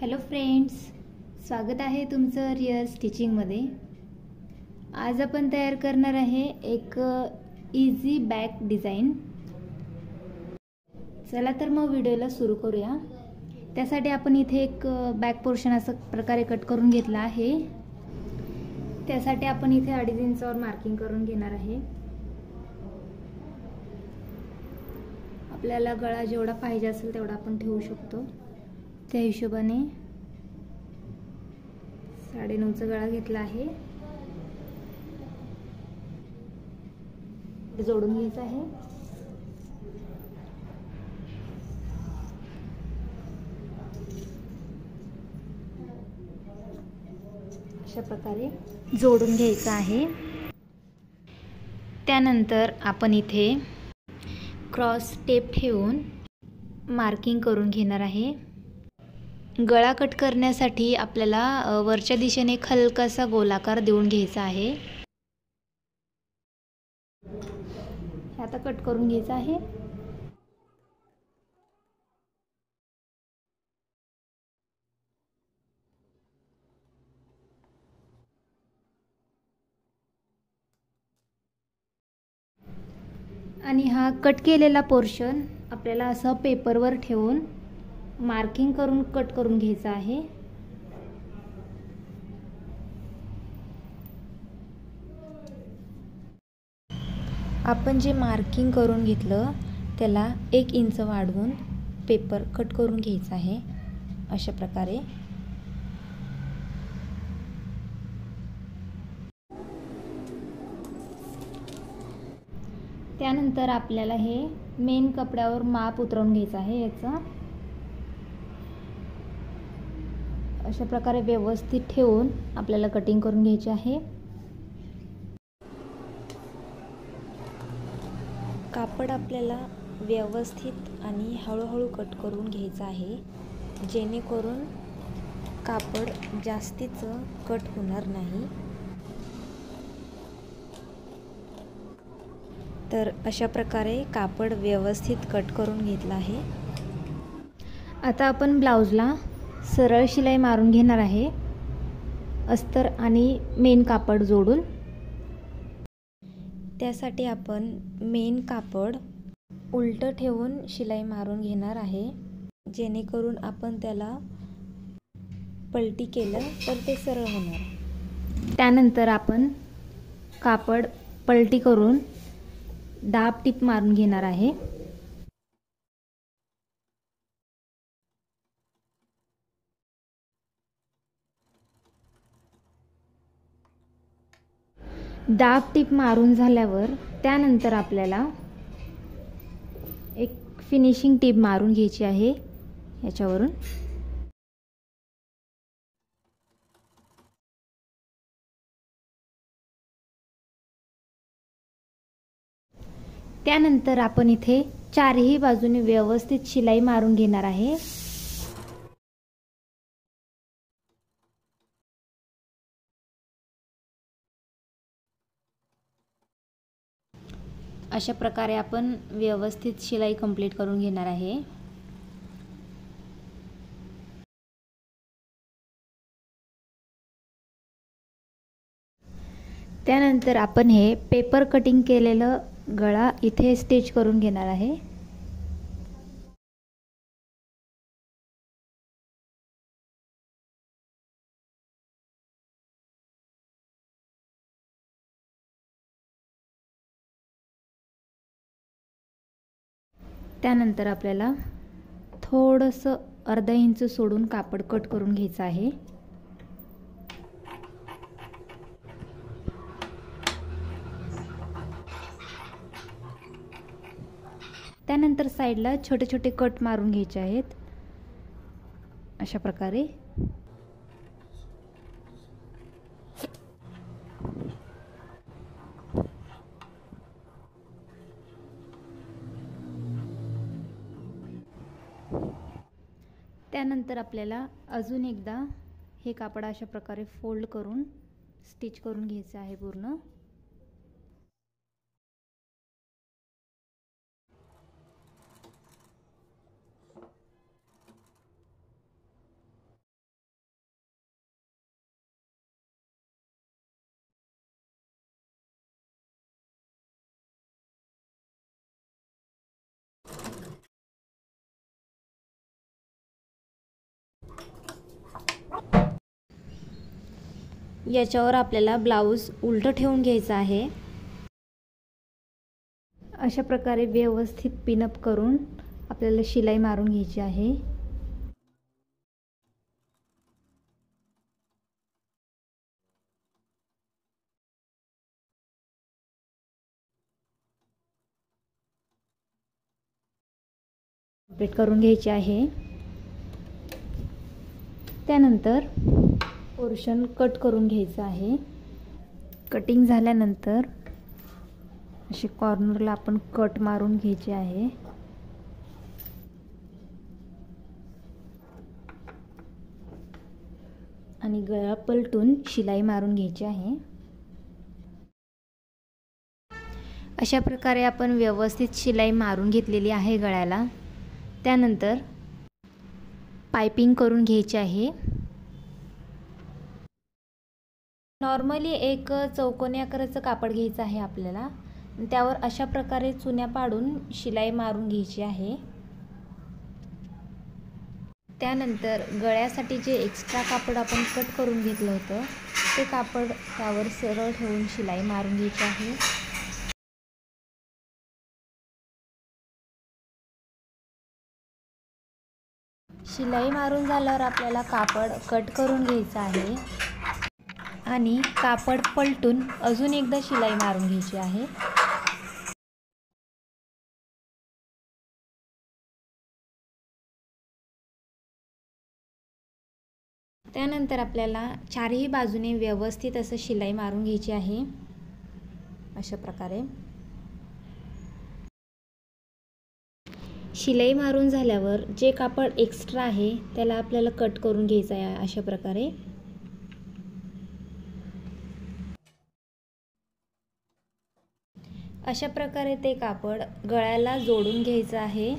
Hello friends, स्वागत आहे तुमचं रिअल स्टिचिंगमध्ये। आज आपण तयार करणार आहे एक इझी बॅक डिझाइन। चला तर मग व्हिडिओला सुरू करूया। त्यासाठी आपण इथे एक बॅक पोर्शन असा प्रकारे कट करून घेतला आहे। त्यासाठी आपण इथे 2.5 इंचावर मार्किंग करून घेणार आहे। आपल्याला गळा जेवढा पाहिजे असेल तेवढा आपण ठेवू शकतो। त्या हिशोबाने 9.5चा गळा घेतला आहे। जोडून घ्यायचा आहे। अशा प्रकारे जोडून घ्यायचा आहे। त्यानंतर आपण इथे क्रॉस टेप ठेवून मार्किंग करून घेणार आहे। गळा कट करण्यासाठी आपल्याला वरच्या दिशेने हलकासा गोलाकार देऊन घ्यायचा आहे। आता कट करून घ्यायचा आहे। आणि हा कट केलेला पोर्शन आपल्याला असं पेपरवर ठेवून मार्किंग करून कट करून घ्यायचा आहे। आपण जे मार्किंग करून घेतलं त्याला 1 इंच वाढवून पेपर कट करून घ्यायचा आहे। अशा प्रकारे त्यानंतर आपल्याला हे मेन कपड्यावर माप उतरवून घ्यायचं आहे। याचा अशा प्रकारे व्यवस्थित ठेवून आपल्याला कटिंग करून घ्यायची आहे। कापड आपल्याला व्यवस्थित आणि हळूहळू कट करून घ्यायचं आहे, जेणेकरून कापड जास्तीचं कट होणार नाही। तर अशा प्रकारे कापड व्यवस्थित कट करून घेतला आहे। आता आपण ब्लाउजला सरळ शिलाई मारून घेणार आहे, अस्तर आणि मेन कापड जोडून। त्यासाठी आपण मेन कापड उलट ठेवून शिलाई मारून घेणार आहे, जेणेकरून आपण त्याला पलटी केलं तर ते सरळ होणार। त्यानंतर आपण कापड पलटी करून दाब टीप मारून घेणार आहे। दाब टीप मारून झाल्यावर त्यानंतर आपल्याला एक फिनिशिंग टीप मारून घ्यायची आहे याच्यावरून। त्यानंतर आपण इथे चारही बाजूने व्यवस्थित शिलाई मारून घेणार आहे। अशा प्रकारे आपण व्यवस्थित शिलाई कंप्लीट करून घेणार आहे। त्यानंतर आपण हे पेपर कटिंग केलेलं गळा इथे स्टिच करून घेणार आहे। त्यानंतर आपल्याला थोडंसं अर्धा इंच सोडून कापड कट करून घ्यायचं आहे। त्यानंतर साईडला छोटे छोटे कट मारून घ्यायचे आहेत अशा प्रकारे। त्यानंतर आपल्याला अजून एकदा हे कापड अशा प्रकारे फोल्ड करून स्टिच करून घ्यायचं आहे पूर्ण। याच्यावर आपल्याला ब्लाऊज उलटं ठेवून घ्यायचं आहे। अशा प्रकारे व्यवस्थित पिनअप करून आपल्याला शिलाई मारून घ्यायची आहे। कंप्लीट करून घ्यायची आहे। त्यानंतर पोर्शन कट करून घ्यायचं आहे। कटिंग झाल्यानंतर असे कॉर्नरला आपण कट मारून घ्यायचे आहे। आणि गळा पलटून शिलाई मारून घ्यायची आहे। अशा प्रकारे आपण व्यवस्थित शिलाई मारून घेतलेली आहे गळ्याला। त्यानंतर पाइपिंग करून घ्यायची आहे। नॉर्मली एक चौकोनी आकाराचं कापड घ्यायचं आहे आपल्याला। त्यावर अशा प्रकारे चुन्या पाडून शिलाई मारून घ्यायची आहे। त्यानंतर गळ्यासाठी जे एक्स्ट्रा कापड आपण कट करून घेतलं होतं ते कापड त्यावर सरळ ठेवून शिलाई मारून घ्यायची आहे। शिलाई मारून झाल्यावर आपल्याला कापड कट करून घ्यायचं आहे आणि कापड पलटून अजून एकदा शिलाई मारून घ्यायची आहे। त्यानंतर आपल्याला चारही बाजूने व्यवस्थित असं शिलाई मारून घ्यायची आहे। अशा प्रकारे शिलाई मारून झाल्यावर जे कापड एक्स्ट्रा आहे त्याला आपल्याला कट करून घ्यायचं आहे। अशा प्रकारे ते कापड गळ्याला जोडून घ्यायचं आहे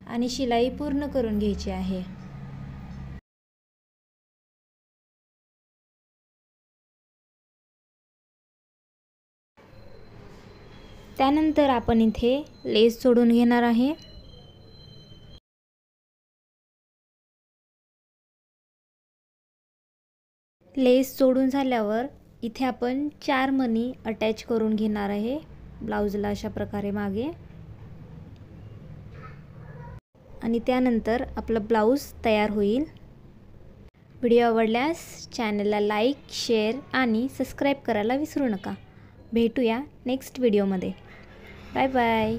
आणि शिलाई पूर्ण करून घ्यायची आहे। त्यानंतर आपण इथे लेस जोडून घेणार आहे। लेस जोडून झाल्यावर इथे आपण 4 मणी अटॅच करून घेणार आहे ब्लाउजला अशा प्रकारे मागे। आणि त्यानंतर आपला ब्लाउज तयार होईल। व्हिडिओ आवडल्यास चॅनलला लाईक, शेअर आणि सबस्क्राईब करायला विसरू नका। भेटूया नेक्स्ट व्हिडिओमध्ये। Bye bye.